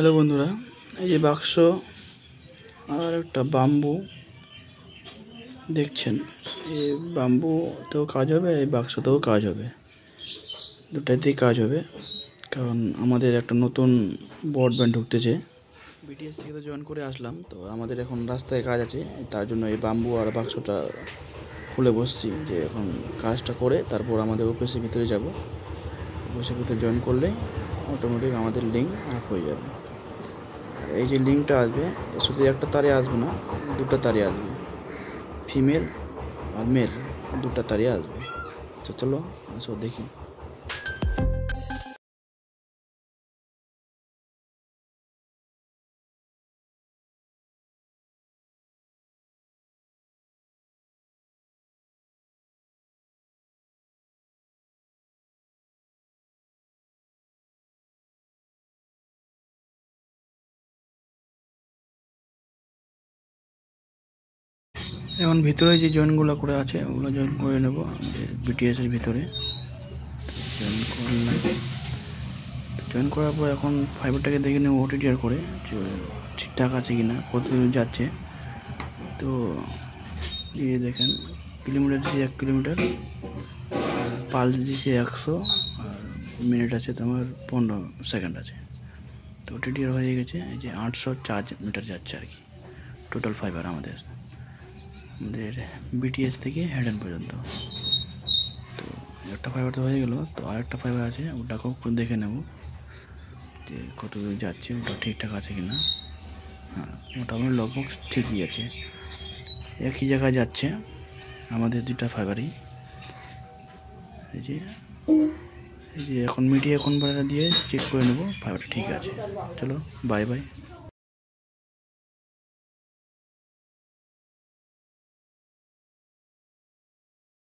Hello বন্ধুরা, এই যে বাক্স আর একটা বাম্বু দেখছেন। এই বাম্বুতেও কাজ হবে, এই বাক্সতেও কাজ হবে, দুটাতেই কাজ হবে। কারণ আমাদের একটা নতুন ব্রডব্যান্ড ঢুকতেছে, বিটিএস থেকে তো জয়েন করে আসলাম, তো আমাদের এখন রাস্তায় কাজ আছে, তার জন্য এই বাম্বু আর বাক্সটা খুলে বসছি যে এখন কাজটা করে তারপর আমাদের অফিসের ভিতরে যাব। অফিসের ভিতরে জয়েন করলে অটোমেটিক আমাদের লিঙ্ক আপ হয়ে যাবে। এই যে লিঙ্কটা আসবে শুধু একটা তারে আসবে না, দুটো তারে আসবে, ফিমেল আর মেল দুটো তারে আসবে। তো চলো আসো দেখি। এখন ভিতরে যে জয়েনগুলো করে আছে ওগুলো জয়েন করে নেব আমাদের বিটিএসের ভিতরে। জয়েন করার পর এখন ফাইবারটাকে দেখে নেব ওটিটিআর করে যে ঠিকঠাক আছে কি না, কত যাচ্ছে। তো এই দেখেন কিলোমিটার দিচ্ছে 1 কিলোমিটার, পালস দিচ্ছে 100, আর মিনিট আছে তোমার 15 সেকেন্ড আছে। তো ওটিটিআর হয়ে গেছে, এই যে 804 মিটার যাচ্ছে আর কি টোটাল ফাইবার আমাদের বিটিএস থেকে হেডেন পর্যন্ত। তো একটা ফাইবার তো হয়ে গেল, তো আরেকটা ফাইবার আছে, ওটাকেও একটু দেখে নেব যে কত দূর যাচ্ছে, ওটা ঠিকঠাক আছে কি না। হ্যাঁ, মোটামুটি লগভগ ঠিকই আছে, একই জায়গায় যাচ্ছে আমাদের দুটা ফাইবারই। এই যে এখন মিডিয়া কনভার্টার দিয়ে চেক করে নেব ফাইবারটা ঠিক আছে। চলো বাই বাই।